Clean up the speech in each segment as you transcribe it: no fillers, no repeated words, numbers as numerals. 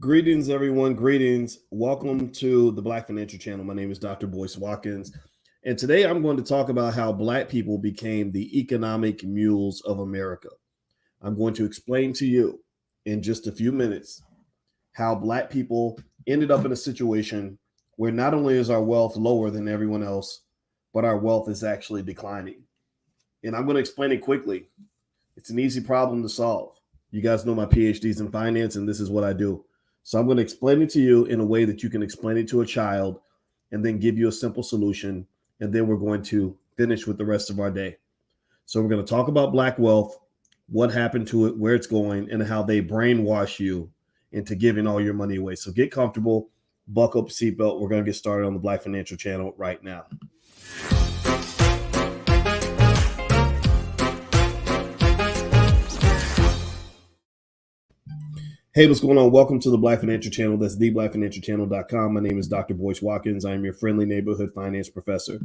Greetings, everyone. Greetings. Welcome to the Black Financial Channel. My name is Dr. Boyce Watkins. And today I'm going to talk about how Black people became the economic mules of America. I'm going to explain to you in just a few minutes how Black people ended up in a situation where not only is our wealth lower than everyone else, but our wealth is actually declining. And I'm going to explain it quickly. It's an easy problem to solve. You guys know my PhDs in finance, and this is what I do. So I'm going to explain it to you in a way that you can explain it to a child and then give you a simple solution. And then we're going to finish with the rest of our day. So we're going to talk about Black wealth, what happened to it, where it's going, and how they brainwash you into giving all your money away. So get comfortable, buckle up the seatbelt. We're going to get started on the Black Financial Channel right now. Hey, what's going on? Welcome to the Black Financial Channel. That's theblackfinancialchannel.com. My name is Dr. Boyce Watkins. I am your friendly neighborhood finance professor.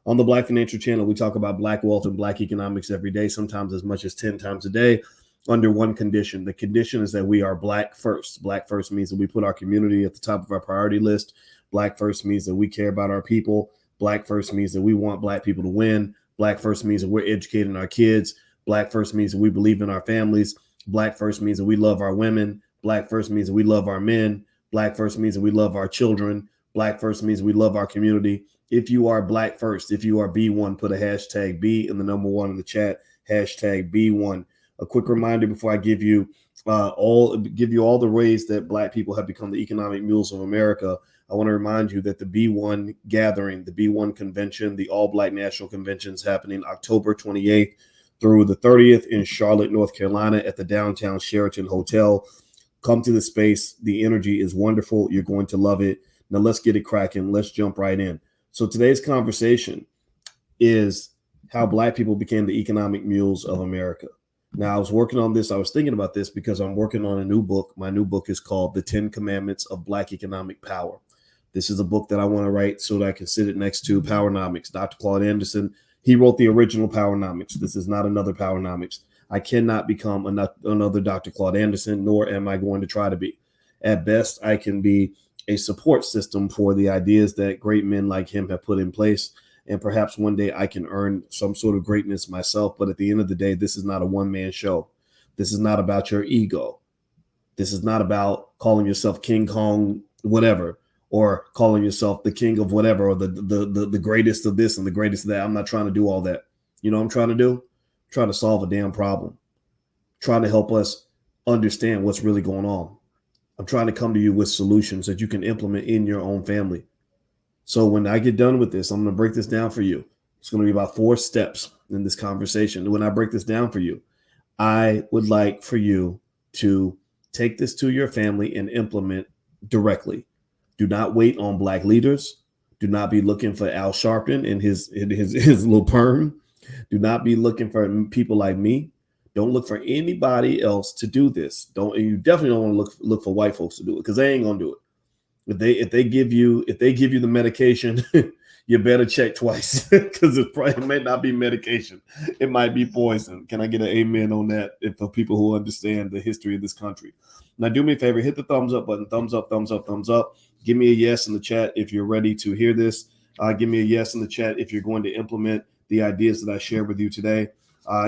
On the Black Financial Channel, we talk about Black wealth and Black economics every day, sometimes as much as 10 times a day, under one condition. The condition is that we are Black first. Black first means that we put our community at the top of our priority list. Black first means that we care about our people. Black first means that we want Black people to win. Black first means that we're educating our kids. Black first means that we believe in our families. Black first means that we love our women. Black first means that we love our men. Black first means that we love our children. Black first means we love our community. If you are Black first, if you are B1, put a hashtag B in the number one in the chat, hashtag B1. A quick reminder before I give you all the ways that Black people have become the economic mules of America. I want to remind you that the B1 gathering, the B1 convention, the All Black National Convention is happening October 28th through the 30th in Charlotte, North Carolina at the downtown Sheraton Hotel. Come to the space. The energy is wonderful. You're going to love it. Now let's get it cracking. Let's jump right in. So today's conversation is how Black people became the economic mules of America. Now I was working on this. I was thinking about this because I'm working on a new book. My new book is called The 10 Commandments of Black Economic Power. This is a book that I want to write so that I can sit it next to Powernomics. Dr. Claude Anderson, he wrote the original Powernomics. This is not another Powernomics. I cannot become another Dr. Claude Anderson, nor am I going to try to be. At best, I can be a support system for the ideas that great men like him have put in place. And perhaps one day I can earn some sort of greatness myself. But at the end of the day, this is not a one-man show. This is not about your ego. This is not about calling yourself King Kong, whatever, or calling yourself the king of whatever, or the greatest of this and the greatest of that. I'm not trying to do all that. You know what I'm trying to do? Trying to solve a damn problem, trying to help us understand what's really going on. I'm trying to come to you with solutions that you can implement in your own family. So when I get done with this, I'm going to break this down for you. It's going to be about 4 steps in this conversation. When I break this down for you, I would like for you to take this to your family and implement directly. Do not wait on Black leaders. Do not be looking for Al Sharpton and his little perm. Do not be looking for people like me. Don't look for anybody else to do this. You definitely don't want to look for white folks to do it, because they ain't gonna do it. If they give you the medication, you better check twice, because it may not be medication. It might be poison. Can I get an amen on that? For people who understand the history of this country. Now do me a favor, hit the thumbs up button. Thumbs up, thumbs up, thumbs up. Give me a yes in the chat if you're ready to hear this. Give me a yes in the chat if you're going to implement the ideas that I shared with you today.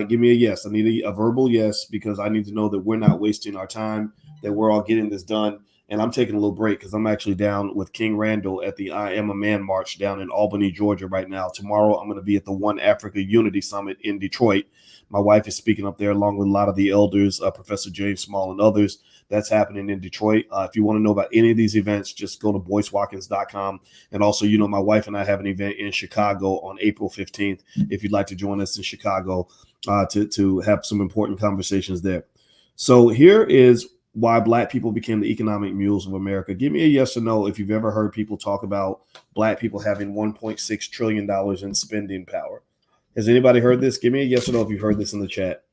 Give me a yes. I need a verbal yes, because I need to know that we're not wasting our time, that we're all getting this done. And I'm taking a little break because I'm actually down with King Randall at the I Am a Man March down in Albany, Georgia right now. Tomorrow, I'm going to be at the One Africa Unity Summit in Detroit. My wife is speaking up there along with a lot of the elders, Professor James Small and others. That's happening in Detroit. If you want to know about any of these events, just go to boycewatkins.com. And also, my wife and I have an event in Chicago on April 15th. If you'd like to join us in Chicago to have some important conversations there. So here is why Black people became the economic mules of America. Give me a yes or no if you've ever heard people talk about Black people having $1.6 trillion in spending power. Has anybody heard this? Give me a yes or no if you've heard this in the chat.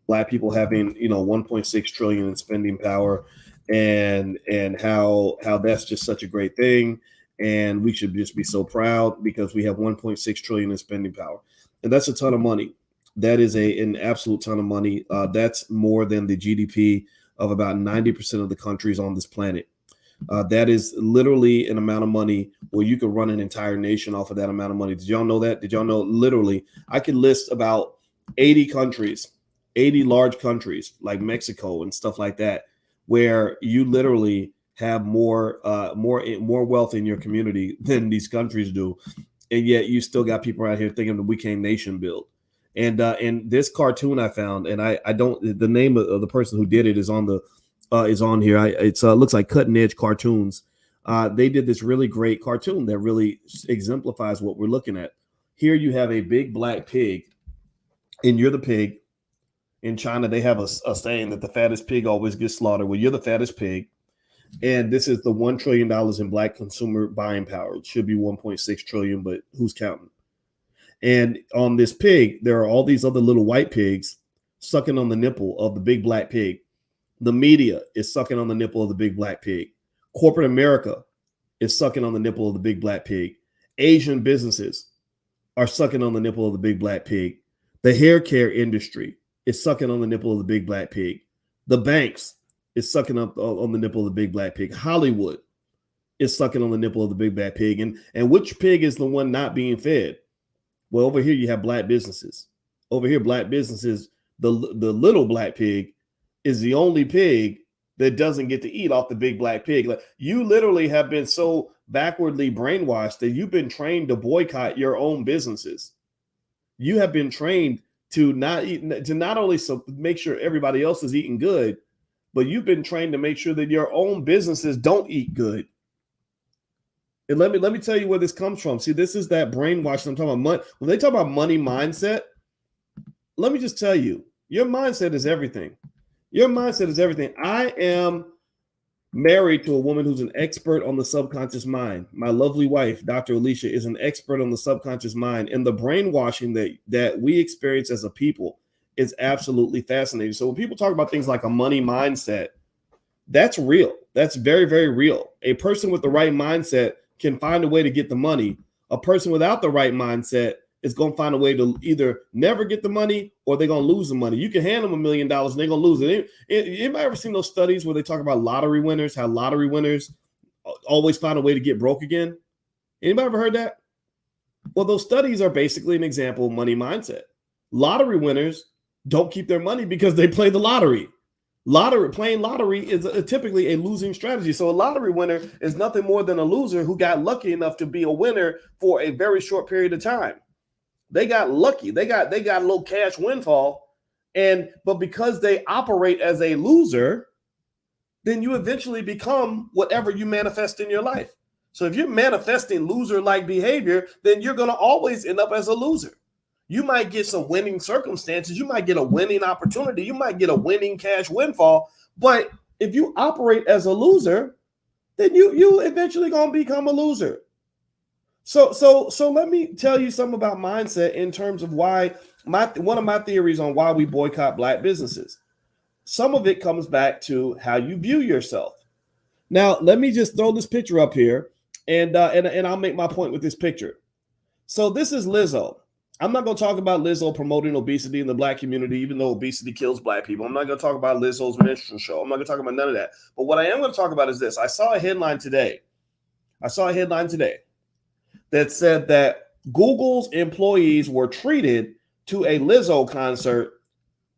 Black people having, 1.6 trillion in spending power, and how that's just such a great thing, and we should just be so proud because we have 1.6 trillion in spending power, and that's a ton of money. That is an absolute ton of money. That's more than the GDP of about 90% of the countries on this planet. That is literally an amount of money where you could run an entire nation off of that amount of money. Did y'all know that? Did y'all know literally I could list about 80 countries, 80 large countries like Mexico and stuff like that, where you literally have more wealth in your community than these countries do. And yet you still got people out here thinking that we can't nation build. And this cartoon I found, and I don't, the name of the person who did it is on here. It looks like Cutting Edge Cartoons. They did this really great cartoon that really exemplifies what we're looking at. Here you have a big black pig, and you're the pig. In China, they have a saying that the fattest pig always gets slaughtered. Well, you're the fattest pig. And this is the $1 trillion in black consumer buying power. It should be 1.6 trillion, but who's counting? And on this pig, there are all these other little white pigs sucking on the nipple of the big black pig. The media is sucking on the nipple of the big black pig. Corporate America is sucking on the nipple of the big black pig. Asian businesses are sucking on the nipple of the big black pig. The hair care industry is sucking on the nipple of the big black pig. The banks is sucking up on the nipple of the big black pig. Hollywood is sucking on the nipple of the big black pig. And which pig is the one not being fed? Well, over here you have black businesses. Over here, black businesses, the little black pig is the only pig that doesn't get to eat off the big black pig. Like, you literally have been so backwardly brainwashed that you've been trained to boycott your own businesses. You have been trained to not eat, to not only make sure everybody else is eating good, but you've been trained to make sure that your own businesses don't eat good. And let me tell you where this comes from. See, this is that brainwashing I'm talking about. Money. When they talk about money mindset, let me just tell you, your mindset is everything. Your mindset is everything. I am married to a woman who's an expert on the subconscious mind. My lovely wife, Dr. Alicia, is an expert on the subconscious mind, and the brainwashing that we experience as a people is absolutely fascinating. So when people talk about things like a money mindset, that's real. That's very, very real. A person with the right mindset can find a way to get the money. A person without the right mindset is going to find a way to either never get the money or they're going to lose the money. You can hand them $1 million and they're going to lose it. Anybody ever seen those studies where they talk about lottery winners, how lottery winners always find a way to get broke again? Anybody ever heard that? Well, those studies are basically an example of money mindset. Lottery winners don't keep their money because they play the lottery. Playing lottery is typically a losing strategy. So a lottery winner is nothing more than a loser who got lucky enough to be a winner for a very short period of time. They got lucky. They got a little cash windfall, but because they operate as a loser, then you eventually become whatever you manifest in your life. So if you're manifesting loser-like behavior, then you're going to always end up as a loser. You might get some winning circumstances. You might get a winning opportunity. You might get a winning cash windfall. But if you operate as a loser, then you eventually going to become a loser. So let me tell you something about mindset in terms of why one of my theories on why we boycott black businesses. Some of it comes back to how you view yourself. Now, let me just throw this picture up here, and I'll make my point with this picture. So this is Lizzo. I'm not going to talk about Lizzo promoting obesity in the black community, even though obesity kills black people. I'm not going to talk about Lizzo's minstrel show. I'm not going to talk about none of that. But what I am going to talk about is this. I saw a headline today that said that Google's employees were treated to a Lizzo concert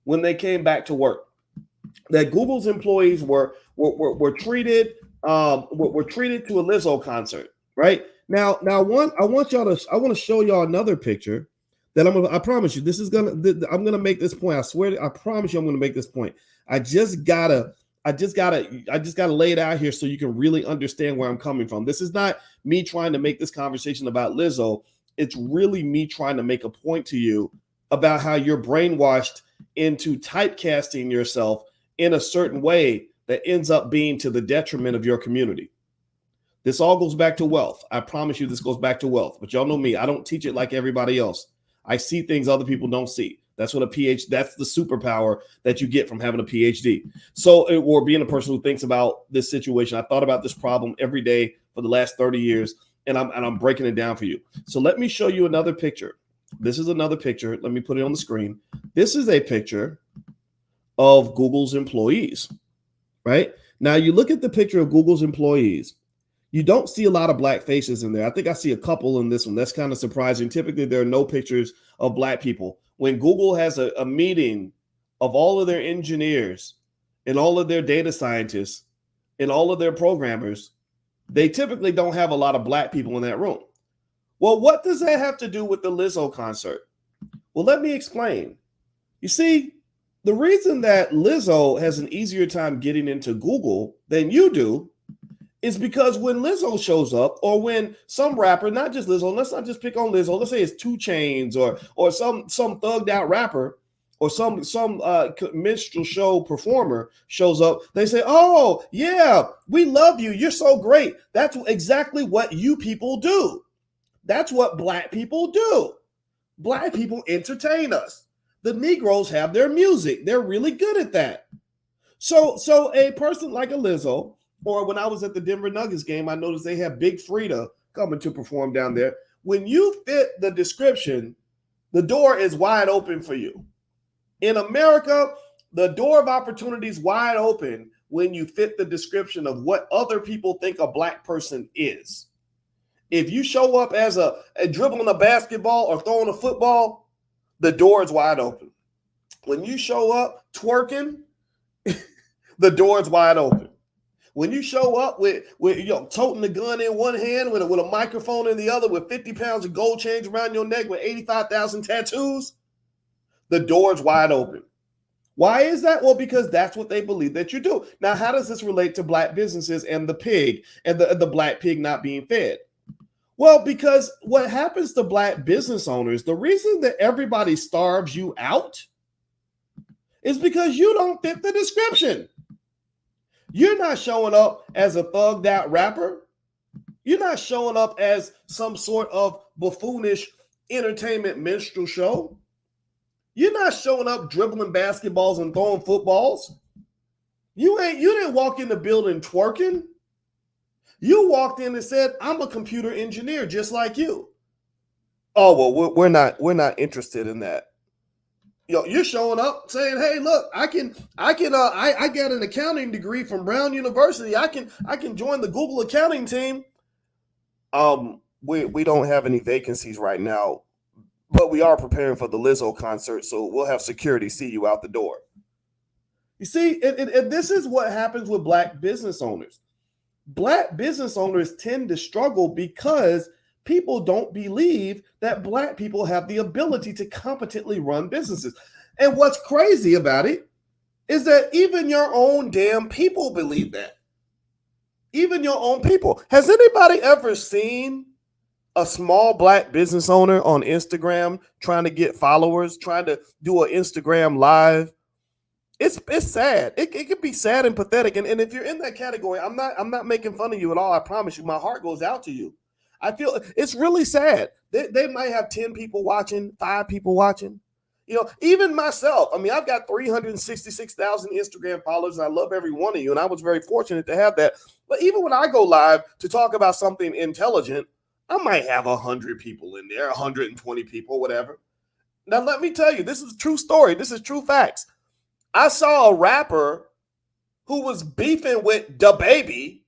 when they came back to work. That Google's employees were treated to a Lizzo concert, right? Now, I want to show y'all another picture that I promise you, I'm gonna make this point. I swear, I promise you, I'm gonna make this point. I just gotta lay it out here so you can really understand where I'm coming from. This is not me trying to make this conversation about Lizzo. It's really me trying to make a point to you about how you're brainwashed into typecasting yourself in a certain way that ends up being to the detriment of your community. This all goes back to wealth. I promise you this goes back to wealth. But y'all know me. I don't teach it like everybody else. I see things other people don't see. That's what that's the superpower that you get from having a PhD. Or being a person who thinks about this situation. I thought about this problem every day for the last 30 years, and I'm breaking it down for you. So let me show you another picture. This is another picture. Let me put it on the screen. This is a picture of Google's employees. right? Now you look at the picture of Google's employees. You don't see a lot of black faces in there. I think I see a couple in this one. That's kind of surprising. Typically, there are no pictures of black people. When Google has a meeting of all of their engineers and all of their data scientists and all of their programmers, they typically don't have a lot of black people in that room. Well, what does that have to do with the Lizzo concert? Well, let me explain. You see, the reason that Lizzo has an easier time getting into Google than you do is because when Lizzo shows up, or when some rapper, not just Lizzo, let's not just pick on Lizzo, let's say it's 2 Chainz or some thugged out rapper or some minstrel show performer shows up, they say, oh, yeah, we love you. You're so great. That's exactly what you people do. That's what black people do. Black people entertain us. The Negroes have their music. They're really good at that. So a person like a Lizzo, or when I was at the Denver Nuggets game, I noticed they have Big Frida coming to perform down there. When you fit the description, the door is wide open for you. In America, the door of opportunity is wide open when you fit the description of what other people think a black person is. If you show up as a dribbling a basketball or throwing a football, the door is wide open. When you show up twerking, the door is wide open. When you show up with toting the gun in one hand with a microphone in the other, with 50 pounds of gold chains around your neck, with 85,000 tattoos, the door is wide open. Why is that? Well, because that's what they believe that you do. Now, how does this relate to black businesses and the pig and the black pig not being fed? Well, because what happens to black business owners, the reason that everybody starves you out is because you don't fit the description. You're not showing up as a thugged out rapper. You're not showing up as some sort of buffoonish entertainment minstrel show. You're not showing up dribbling basketballs and throwing footballs. You didn't walk in the building twerking. You walked in and said, I'm a computer engineer just like you. Oh, well, we're not interested in that. You're showing up saying, "Hey, look, I got an accounting degree from Brown University. I can join the Google accounting team." We don't have any vacancies right now, but we are preparing for the Lizzo concert, so we'll have security see you out the door. You see, and this is what happens with black business owners. Black business owners tend to struggle because people don't believe that black people have the ability to competently run businesses. And what's crazy about it is that even your own damn people believe that. Even your own people. Has anybody ever seen a small black business owner on Instagram trying to get followers, trying to do an Instagram live? It's sad. It can be sad and pathetic. And if you're in that category, I'm not making fun of you at all. I promise you, my heart goes out to you. I feel it's really sad. They might have 10 people watching, 5 people watching. Even myself, I've got 366,000 Instagram followers, and I love every one of you, and I was very fortunate to have that. But even when I go live to talk about something intelligent, I might have 100 people in there, 120 people, whatever. Now, let me tell you, this is a true story. This is true facts. I saw a rapper who was beefing with DaBaby,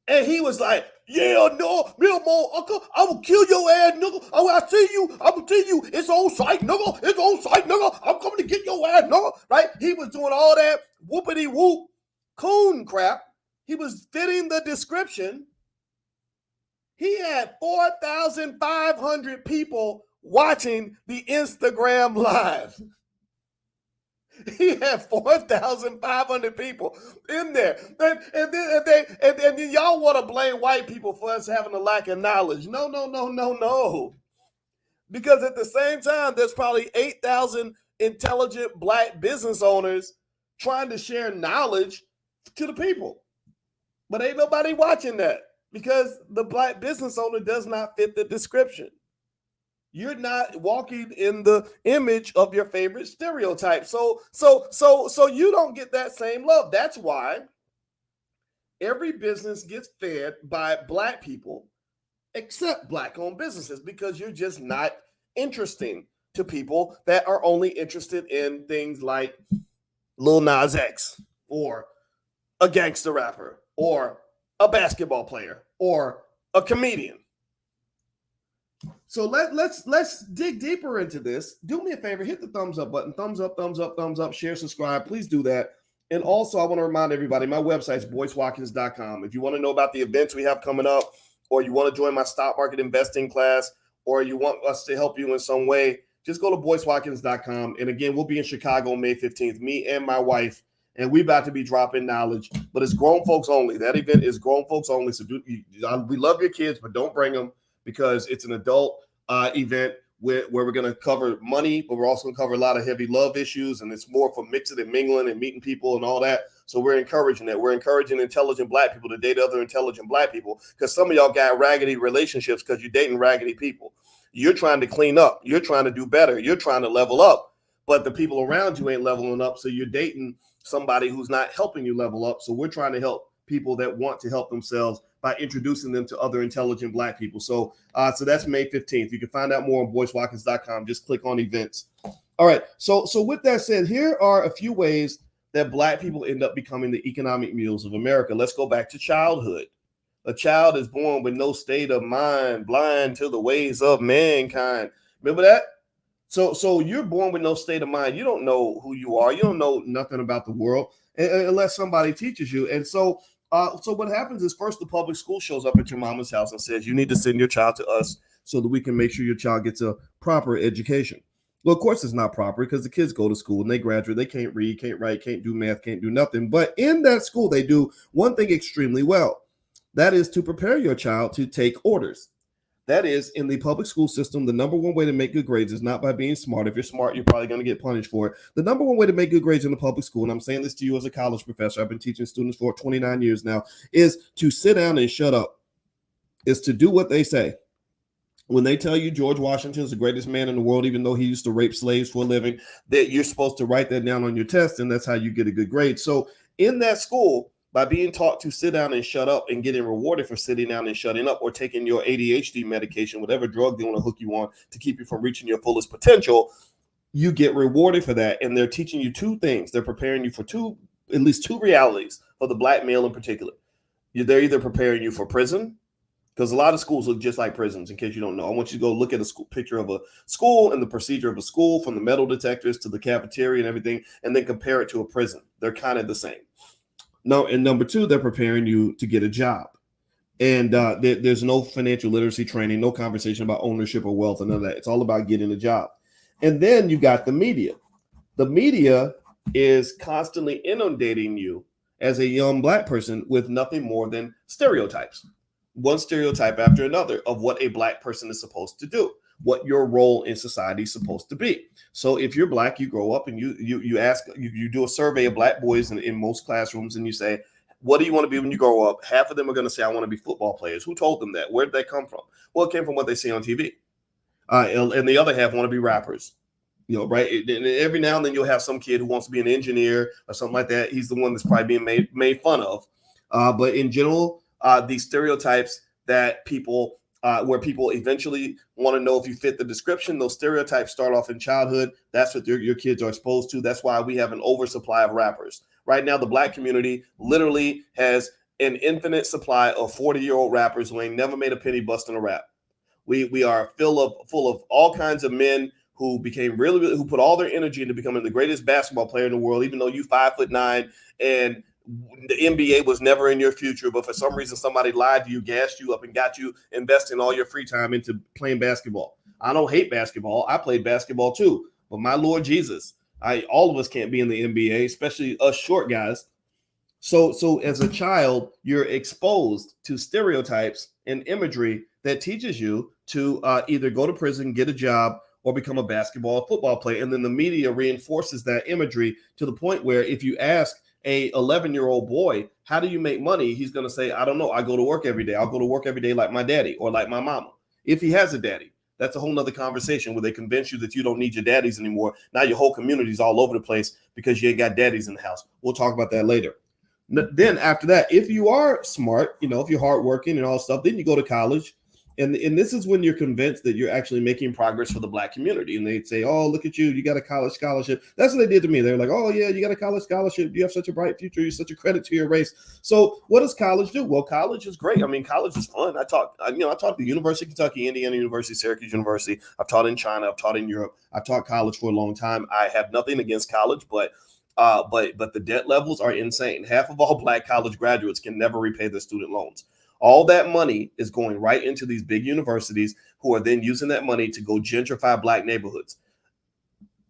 and he was like, "Yeah, no, real uncle, I will kill your ass, nigga. Oh, I see you. I will see you. It's on site, nigga. It's on site, nigga. I'm coming to get your ass, nigga." Right? He was doing all that whoopity whoop coon crap. He was fitting the description. He had 4,500 people watching the Instagram live. He had 4,500 people in there. And then y'all want to blame white people for us having a lack of knowledge. No. Because at the same time, there's probably 8,000 intelligent black business owners trying to share knowledge to the people. But ain't nobody watching that because the black business owner does not fit the description. You're not walking in the image of your favorite stereotype. So you don't get that same love. That's why every business gets fed by black people except black-owned businesses, because you're just not interesting to people that are only interested in things like Lil Nas X or a gangster rapper or a basketball player or a comedian. So let's dig deeper into this. Do me a favor, hit the thumbs up button. Thumbs up, thumbs up, thumbs up, share, subscribe. Please do that. And also, I want to remind everybody, my website is boycewatkins.com. If you want to know about the events we have coming up, or you want to join my stock market investing class, or you want us to help you in some way, just go to boycewatkins.com. And again, we'll be in Chicago May 15th, me and my wife, and we're about to be dropping knowledge, but it's grown folks only. That event is grown folks only. So we love your kids, but don't bring them, because it's an adult event where we're going to cover money, but we're also going to cover a lot of heavy love issues, and it's more for mixing and mingling and meeting people and all that. So we're encouraging that. We're encouraging intelligent Black people to date other intelligent Black people, because some of y'all got raggedy relationships because you're dating raggedy people. You're trying to clean up. You're trying to do better. You're trying to level up, but the people around you ain't leveling up, so you're dating somebody who's not helping you level up. So we're trying to help people that want to help themselves by introducing them to other intelligent Black people. So that's May 15th. You can find out more on boycewatkins.com. Just click on events. All right. So with that said, here are a few ways that Black people end up becoming the economic mules of America. Let's go back to childhood. A child is born with no state of mind, blind to the ways of mankind. Remember that? So you're born with no state of mind. You don't know who you are. You don't know nothing about the world unless somebody teaches you. And so what happens is, first the public school shows up at your mama's house and says, you need to send your child to us so that we can make sure your child gets a proper education. Well, of course it's not proper, because the kids go to school and they graduate. They can't read, can't write, can't do math, can't do nothing. But in that school, they do one thing extremely well. That is to prepare your child to take orders. That is, in the public school system, the number one way to make good grades is not by being smart. If you're smart, you're probably going to get punished for it. The number one way to make good grades in the public school, and I'm saying this to you as a college professor, I've been teaching students for 29 years now, is to sit down and shut up. Is to do what they say. When they tell you George Washington is the greatest man in the world, even though he used to rape slaves for a living, that you're supposed to write that down on your test, and that's how you get a good grade. So in that school, by being taught to sit down and shut up and getting rewarded for sitting down and shutting up, or taking your ADHD medication, whatever drug they want to hook you on to keep you from reaching your fullest potential, you get rewarded for that. And they're teaching you two things. They're preparing you for at least two realities for the Black male in particular. They're either preparing you for prison, because a lot of schools look just like prisons, in case you don't know. I want you to go look at a picture of a school and the procedure of a school, from the metal detectors to the cafeteria and everything, and then compare it to a prison. They're kind of the same. No, and number two, they're preparing you to get a job. And there's no financial literacy training, no conversation about ownership or wealth, and none of that. It's all about getting a job. And then you got the media. The media is constantly inundating you as a young Black person with nothing more than stereotypes. One stereotype after another of what a Black person is supposed to do, what your role in society is supposed to be. So if you're Black, you grow up and you ask, you do a survey of Black boys in most classrooms, and you say, what do you want to be when you grow up? Half of them are going to say, I want to be football players. Who told them that? Where did that come from? Well, it came from what they see on TV. And the other half want to be rappers. Right? And every now and then you'll have some kid who wants to be an engineer or something like that. He's the one that's probably being made fun of. But in general, these stereotypes that people where people eventually want to know if you fit the description, those stereotypes start off in childhood. That's what your kids are exposed to. That's why we have an oversupply of rappers. Right now, the Black community literally has an infinite supply of 40-year-old rappers who ain't never made a penny busting a rap. We are full of all kinds of men who became who put all their energy into becoming the greatest basketball player in the world, even though you 5'9" and the NBA was never in your future, but for some reason somebody lied to you, gassed you up, and got you investing all your free time into playing basketball. I don't hate basketball. I played basketball too, but my Lord Jesus, all of us can't be in the NBA, especially us short guys. So as a child, you're exposed to stereotypes and imagery that teaches you to either go to prison, get a job, or become a basketball or football player. And then the media reinforces that imagery to the point where if you ask a 11-year-old boy, how do you make money? He's going to say, I don't know. I go to work every day. I'll go to work every day like my daddy or like my mama. If he has a daddy, that's a whole nother conversation where they convince you that you don't need your daddies anymore. Now your whole community's all over the place because you ain't got daddies in the house. We'll talk about that later. Then after that, if you are smart, if you're hardworking and all stuff, then you go to college. And this is when you're convinced that you're actually making progress for the Black community. And they'd say, oh, look at you, you got a college scholarship. That's what they did to me. They're like, oh yeah, you got a college scholarship, you have such a bright future, you're such a credit to your race. So what does college do? Well, college is great. I mean, college is fun. I taught at the University of Kentucky, Indiana University, Syracuse University. I've taught in China, I've taught in Europe, I've taught college for a long time. I have nothing against college, but the debt levels are insane. Half of all Black college graduates can never repay their student loans. All that money is going right into these big universities, who are then using that money to go gentrify Black neighborhoods.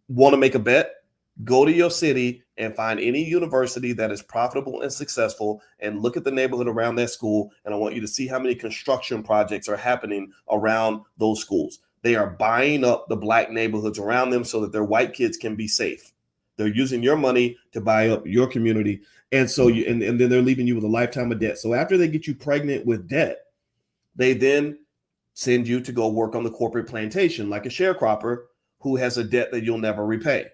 Want to make a bet? Go to your city and find any university that is profitable and successful, and look at the neighborhood around that school. And I want you to see how many construction projects are happening around those schools. They are buying up the Black neighborhoods around them so that their white kids can be safe. They're using your money to buy up your community. And so and then they're leaving you with a lifetime of debt. So after they get you pregnant with debt, they then send you to go work on the corporate plantation like a sharecropper who has a debt that you'll never repay.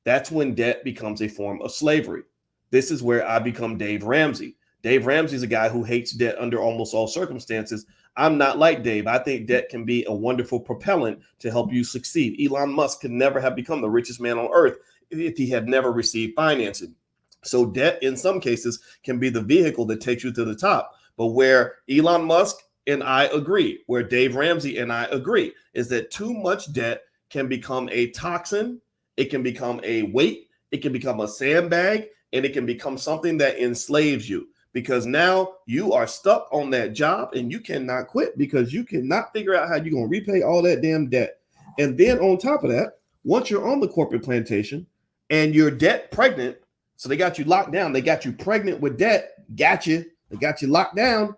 That's when debt becomes a form of slavery. This is where I become Dave Ramsey. Dave Ramsey is a guy who hates debt under almost all circumstances. I'm not like Dave. I think debt can be a wonderful propellant to help you succeed. Elon Musk could never have become the richest man on earth if he had never received financing. So debt in some cases can be the vehicle that takes you to the top. But where Elon Musk and I agree, where Dave Ramsey and I agree, is that too much debt can become a toxin. It can become a weight. It can become a sandbag, and it can become something that enslaves you, because now you are stuck on that job and you cannot quit because you cannot figure out how you're going to repay all that damn debt. And then on top of that, once you're on the corporate plantation and you're debt pregnant, so they got you locked down. They got you pregnant with debt. They got you locked down.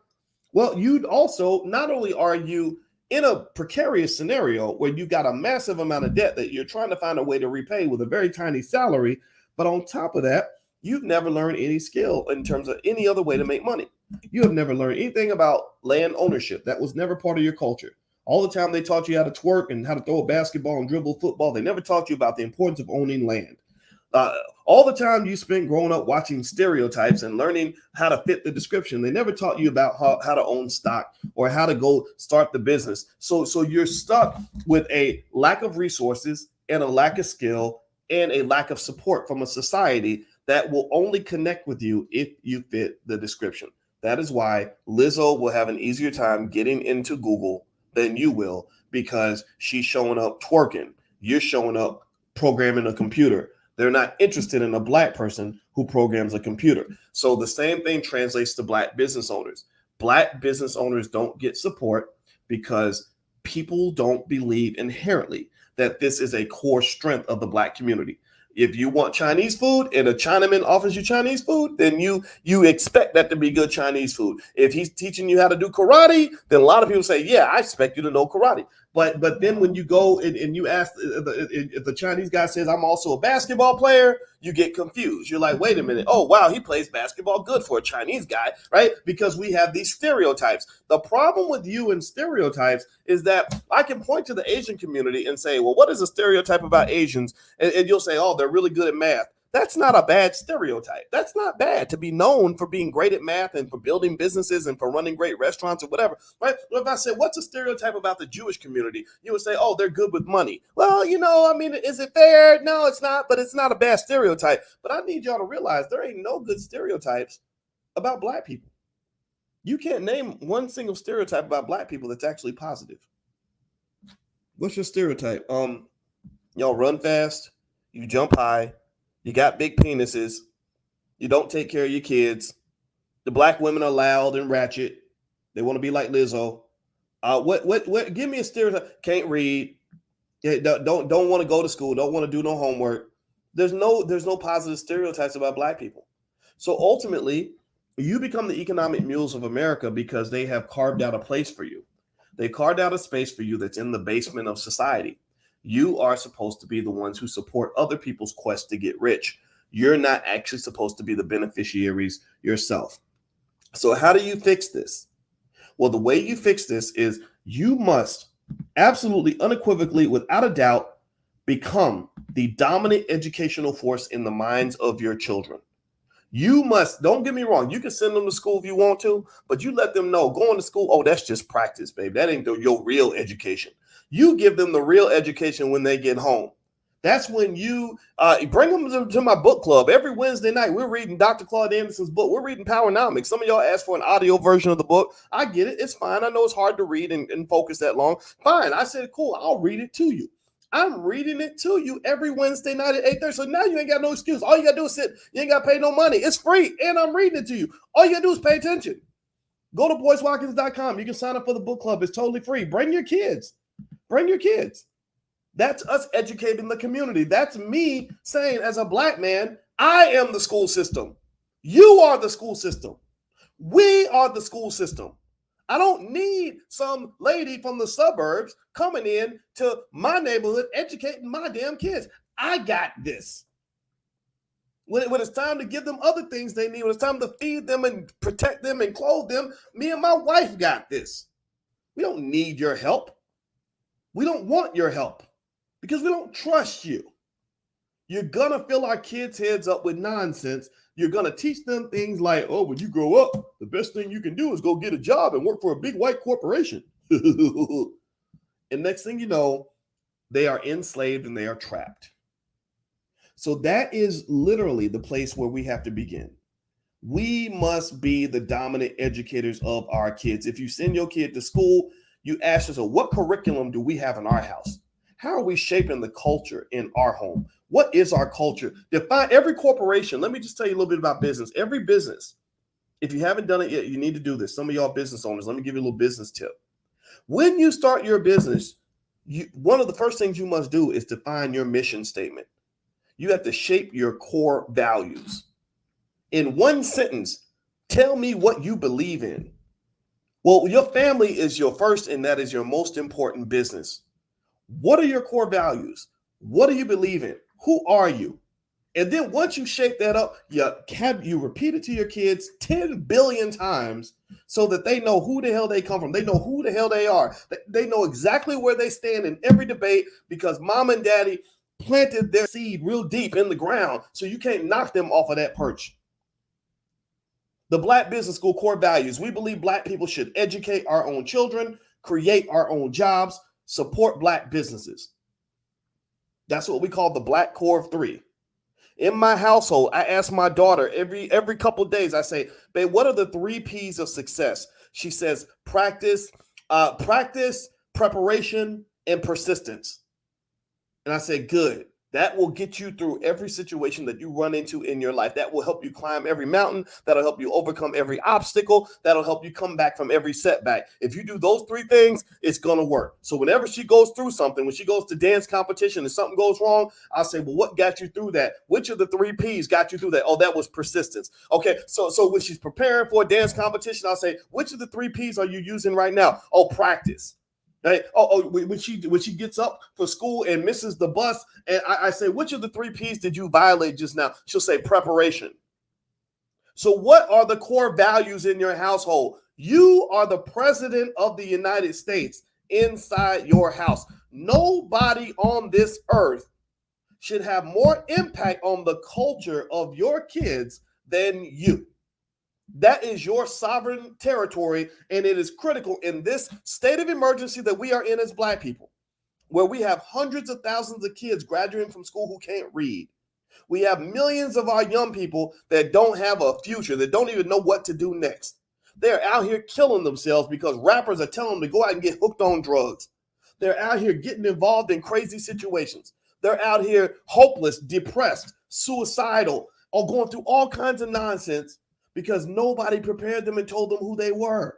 Well, you'd also, not only are you in a precarious scenario where you got a massive amount of debt that you're trying to find a way to repay with a very tiny salary, but on top of that, you've never learned any skill in terms of any other way to make money. You have never learned anything about land ownership. That was never part of your culture. All the time they taught you how to twerk and how to throw a basketball and dribble football. They never taught you about the importance of owning land. All the time you spent growing up watching stereotypes and learning how to fit the description, they never taught you about how to own stock or how to go start the business. So you're stuck with a lack of resources and a lack of skill and a lack of support from a society that will only connect with you if you fit the description. That is why Lizzo will have an easier time getting into Google than you will, because she's showing up twerking. You're showing up programming a computer. They're not interested in a Black person who programs a computer. So the same thing translates to Black business owners. Black business owners don't get support because people don't believe inherently that this is a core strength of the Black community. If you want Chinese food and a Chinaman offers you Chinese food, then you expect that to be good Chinese food. If he's teaching you how to do karate, then a lot of people say, yeah, I expect you to know karate. But then when you go and you ask, if the Chinese guy says, I'm also a basketball player, you get confused. You're like, wait a minute. Oh, wow, he plays basketball. Good for a Chinese guy, right? Because we have these stereotypes. The problem with you and stereotypes is that I can point to the Asian community and say, well, what is a stereotype about Asians? And you'll say, oh, they're really good at math. That's not a bad stereotype. That's not bad to be known for being great at math and for building businesses and for running great restaurants or whatever, right? If I said, what's a stereotype about the Jewish community? You would say, oh, they're good with money. Well, is it fair? No, it's not, but it's not a bad stereotype. But I need y'all to realize there ain't no good stereotypes about Black people. You can't name one single stereotype about Black people that's actually positive. What's your stereotype? Y'all run fast, you jump high, you got big penises, you don't take care of your kids, the Black women are loud and ratchet, they want to be like Lizzo. What give me a stereotype. Can't read, don't want to go to school, don't want to do no homework. There's no positive stereotypes about Black people. So ultimately, you become the economic mules of America because they have carved out a place for you. They carved out a space for you that's in the basement of society. You are supposed to be the ones who support other people's quest to get rich. You're not actually supposed to be the beneficiaries yourself. So how do you fix this? Well, the way you fix this is you must absolutely, unequivocally, without a doubt, become the dominant educational force in the minds of your children. You must, don't get me wrong, you can send them to school if you want to, but you let them know going to school, oh, that's just practice, babe. That ain't your real education. You give them the real education when they get home. That's when you bring them to my book club. Every Wednesday night, we're reading Dr. Claude Anderson's book. We're reading Powernomics. Some of y'all asked for an audio version of the book. I get it. It's fine. I know it's hard to read and focus that long. Fine. I said, cool, I'll read it to you. I'm reading it to you every Wednesday night at 8:30. So now you ain't got no excuse. All you got to do is sit. You ain't got to pay no money. It's free, and I'm reading it to you. All you got to do is pay attention. Go to boycewatkins.com. You can sign up for the book club. It's totally free. Bring your kids. Bring your kids. That's us educating the community. That's me saying, as a black man, I am the school system. You are the school system. We are the school system. I don't need some lady from the suburbs coming in to my neighborhood educating my damn kids. I got this. When it's time to give them other things they need, when it's time to feed them and protect them and clothe them, me and my wife got this. We don't need your help. We don't want your help because we don't trust you. You're going to fill our kids' heads up with nonsense. You're going to teach them things like, oh, when you grow up, the best thing you can do is go get a job and work for a big white corporation. And next thing you know, they are enslaved and they are trapped. So that is literally the place where we have to begin. We must be the dominant educators of our kids. If you send your kid to school, you ask yourself, what curriculum do we have in our house? How are we shaping the culture in our home? What is our culture? Define every corporation. Let me just tell you a little bit about business. Every business, if you haven't done it yet, you need to do this. Some of y'all business owners, let me give you a little business tip. When you start your business, one of the first things you must do is define your mission statement. You have to shape your core values. In one sentence, tell me what you believe in. Well, your family is your first, and that is your most important business. What are your core values? What do you believe in? Who are you? And then once you shape that up, you repeat it to your kids 10 billion times so that they know who the hell they come from. They know who the hell they are. They know exactly where they stand in every debate because mom and daddy planted their seed real deep in the ground, so you can't knock them off of that perch. The Black Business School core values. We believe Black people should educate our own children, create our own jobs, support Black businesses. That's what we call the Black Core of 3. In my household, I ask my daughter every couple of days, I say, babe, what are the 3 P's of success? She says, practice, preparation, and persistence. And I say, good. That will get you through every situation that you run into in your life. That will help you climb every mountain. That'll help you overcome every obstacle. That'll help you come back from every setback. If you do those 3 things, it's going to work. So whenever she goes through something, when she goes to dance competition and something goes wrong, I'll say, well, what got you through that? Which of the 3 P's got you through that? Oh, that was persistence. Okay, so when she's preparing for a dance competition, I'll say, which of the 3 P's are you using right now? Oh, practice. Right? When she gets up for school and misses the bus, and I say, which of the 3 P's did you violate just now? She'll say preparation. So what are the core values in your household? You are the president of the United States inside your house. Nobody on this earth should have more impact on the culture of your kids than you. That is your sovereign territory, and it is critical in this state of emergency that we are in as Black people, where we have hundreds of thousands of kids graduating from school who can't read. We have millions of our young people that don't have a future, that don't even know what to do next. They're out here killing themselves because rappers are telling them to go out and get hooked on drugs. They're out here getting involved in crazy situations. They're out here hopeless, depressed, suicidal, or going through all kinds of nonsense because nobody prepared them and told them who they were.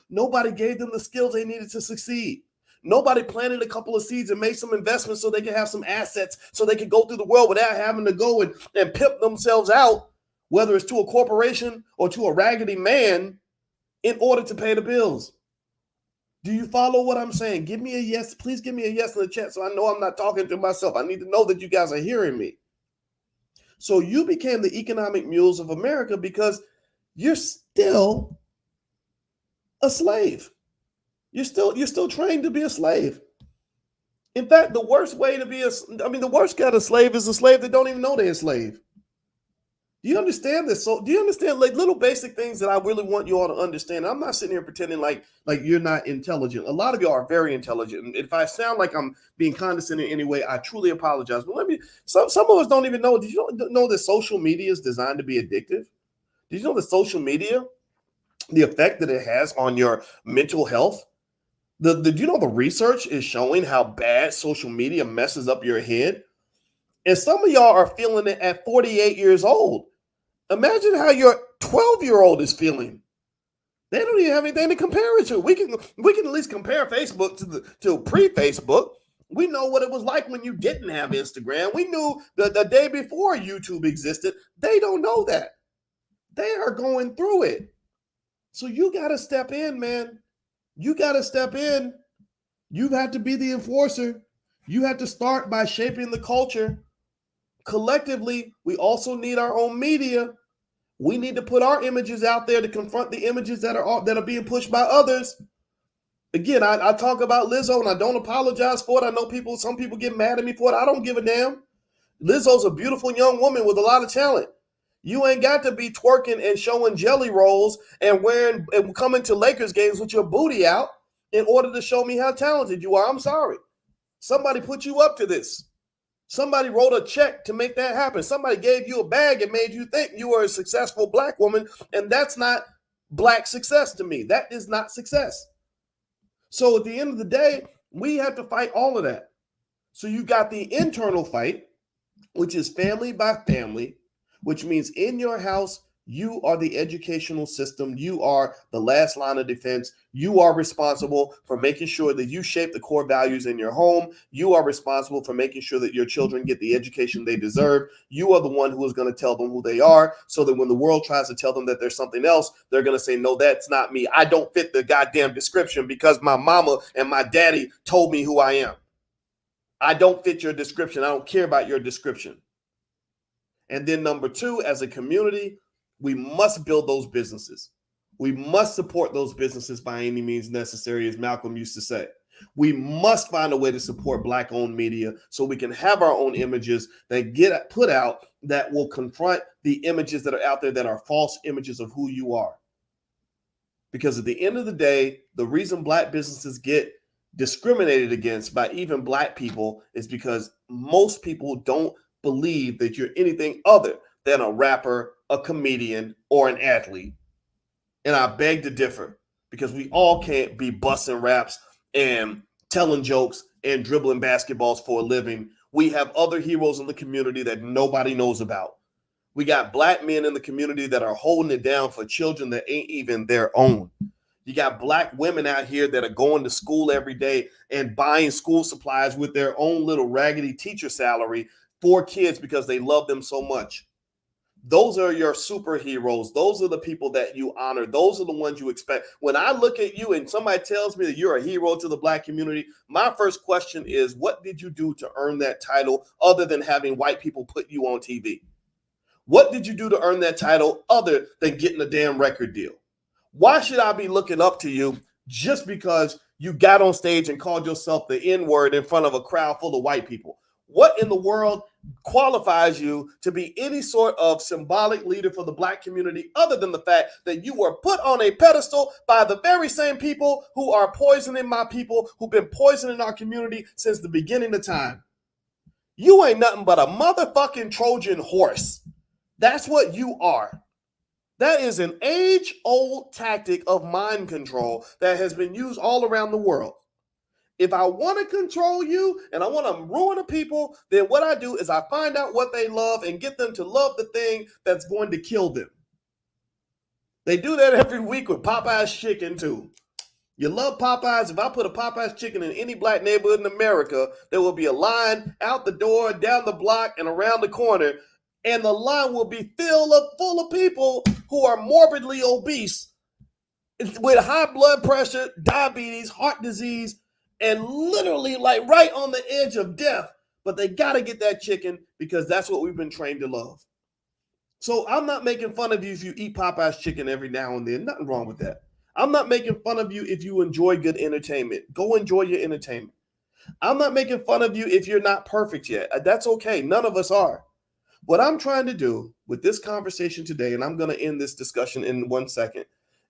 Nobody gave them the skills they needed to succeed. Nobody planted a couple of seeds and made some investments so they could have some assets so they could go through the world without having to go and pimp themselves out, whether it's to a corporation or to a raggedy man, in order to pay the bills. Do you follow what I'm saying? Give me a yes. Please give me a yes in the chat so I know I'm not talking to myself. I need to know that you guys are hearing me. So you became the economic mules of America because you're still a slave. You're still trained to be a slave. In fact, the worst way to be the worst kind of slave is a slave that don't even know they're a slave. Do you understand this? So do you understand like little basic things that I really want you all to understand? I'm not sitting here pretending like you're not intelligent. A lot of you are very intelligent. And if I sound like I'm being condescending in any way, I truly apologize. But some of us don't even know. Did you know that social media is designed to be addictive? Did you know that social media, the effect that it has on your mental health? Do you know the research is showing how bad social media messes up your head? And some of y'all are feeling it at 48 years old. Imagine how your 12-year-old is feeling. They don't even have anything to compare it to. We can at least compare Facebook to pre-Facebook. We know what it was like when you didn't have Instagram. We knew the day before YouTube existed. They don't know that. They are going through it. So you got to step in, man. You got to step in. You've had to be the enforcer. You have to start by shaping the culture. Collectively, we also need our own media. We need to put our images out there to confront the images that are being pushed by others. Again, I talk about Lizzo and I don't apologize for it. I know some people get mad at me for it. I don't give a damn. Lizzo's a beautiful young woman with a lot of talent. You ain't got to be twerking and showing jelly rolls and wearing and coming to Lakers games with your booty out in order to show me how talented you are. I'm sorry. Somebody put you up to this. Somebody wrote a check to make that happen. Somebody gave you a bag and made you think you were a successful black woman, and that's not black success to me. That is not success. So at the end of the day, we have to fight all of that. So you got the internal fight, which is family by family, which means in your house, you are the educational system. You are the last line of defense. You are responsible for making sure that you shape the core values in your home. You are responsible for making sure that your children get the education they deserve. You are the one who is going to tell them who they are, so that when the world tries to tell them that there's something else, they're going to say, no, that's not me. I don't fit the goddamn description because my mama and my daddy told me who I am. I don't fit your description. I don't care about your description. And then number two, as a community, we must build those businesses. We must support those businesses by any means necessary, as Malcolm used to say. We must find a way to support Black-owned media so we can have our own images that get put out that will confront the images that are out there that are false images of who you are. Because at the end of the day, the reason Black businesses get discriminated against by even Black people is because most people don't believe that you're anything other than a rapper, a comedian, or an athlete. And I beg to differ, because we all can't be busting raps and telling jokes and dribbling basketballs for a living. We have other heroes in the community that nobody knows about. We got Black men in the community that are holding it down for children that ain't even their own. You got Black women out here that are going to school every day and buying school supplies with their own little raggedy teacher salary for kids because they love them so much. Those are your superheroes. Those are the people that you honor. Those are the ones you expect. When I look at you and somebody tells me that you're a hero to the Black community, my first question is, what did you do to earn that title other than having white people put you on TV? What did you do to earn that title other than getting a damn record deal? Why should I be looking up to you just because you got on stage and called yourself the N-word in front of a crowd full of white people? What in the world qualifies you to be any sort of symbolic leader for the Black community other than the fact that you were put on a pedestal by the very same people who are poisoning my people, who've been poisoning our community since the beginning of time? You ain't nothing but a motherfucking Trojan horse. That's what you are. That is an age-old tactic of mind control that has been used all around the world. If I want to control you and I want to ruin the people, then what I do is I find out what they love and get them to love the thing that's going to kill them. They do that every week with Popeye's chicken too. You love Popeyes. If I put a Popeye's chicken in any Black neighborhood in America, there will be a line out the door, down the block, and around the corner, and the line will be full of people who are morbidly obese with high blood pressure, diabetes, heart disease, and literally like right on the edge of death. But they got to get that chicken because that's what we've been trained to love. So I'm not making fun of you if you eat Popeye's chicken every now and then. Nothing wrong with that. I'm not making fun of you if you enjoy good entertainment. Go enjoy your entertainment. I'm not making fun of you if you're not perfect yet. That's okay. None of us are. What I'm trying to do with this conversation today, and I'm going to end this discussion in 1 second,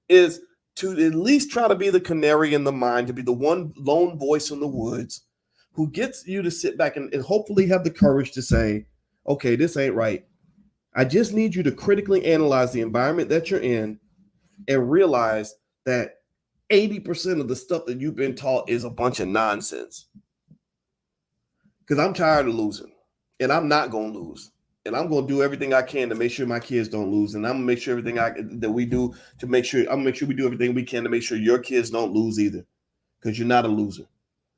is to at least try to be the canary in the mine, to be the one lone voice in the woods who gets you to sit back and hopefully have the courage to say, okay, this ain't right. I just need you to critically analyze the environment that you're in and realize that 80% of the stuff that you've been taught is a bunch of nonsense. Because I'm tired of losing, and I'm not going to lose. And I'm going to do everything I can to make sure my kids don't lose. And I'm going to make sure everything that we do to make sure, I'm going to make sure we do everything we can to make sure your kids don't lose either, because you're not a loser.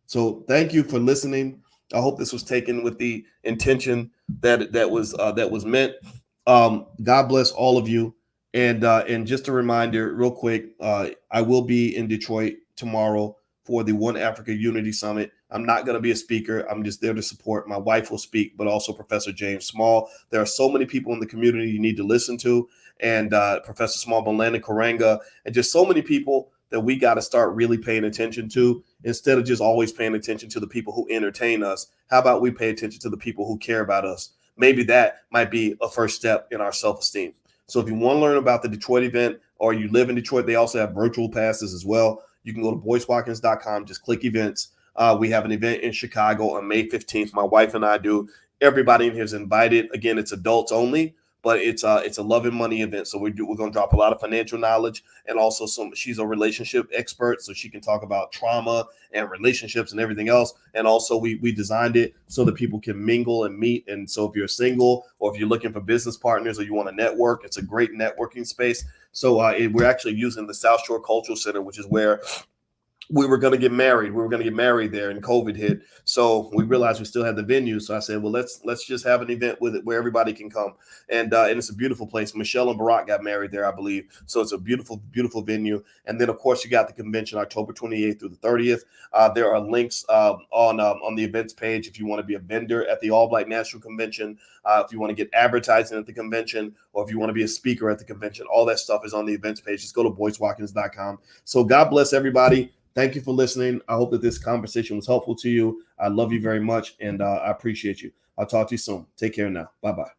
So thank you for listening. I hope this was taken with the intention that was meant. God bless all of you. And just a reminder real quick, I will be in Detroit tomorrow for the One Africa Unity Summit. I'm not going to be a speaker. I'm just there to support. My wife will speak, but also Professor James Small. There are so many people in the community you need to listen to, and Professor Small, Belanda Karanga, and just so many people that we got to start really paying attention to, instead of just always paying attention to the people who entertain us. How about we pay attention to the people who care about us? Maybe that might be a first step in our self-esteem. So if you want to learn about the Detroit event, or you live in Detroit, they also have virtual passes as well. You can go to boycewatkins.com, just click events. We have an event in Chicago on May 15th. My wife and I do. Everybody in here is invited. Again, it's adults only, but it's a love and money event. So we're going to drop a lot of financial knowledge, and also she's a relationship expert, so she can talk about trauma and relationships and everything else. And also we designed it so that people can mingle and meet. And so if you're single, or if you're looking for business partners, or you want to network, it's a great networking space. So we're actually using the South Shore Cultural Center, which is where we were going to get married. We were going to get married there, and COVID hit. So we realized we still had the venue. So I said, well, let's just have an event with it where everybody can come. And it's a beautiful place. Michelle and Barack got married there, I believe. So it's a beautiful, beautiful venue. And then, of course, you got the convention October 28th through the 30th. There are links on the events page if you want to be a vendor at the All Black National Convention, if you want to get advertising at the convention, or if you want to be a speaker at the convention. All that stuff is on the events page. Just go to boycewatkins.com. So God bless everybody. Thank you for listening. I hope that this conversation was helpful to you. I love you very much, and I appreciate you. I'll talk to you soon. Take care now. Bye-bye.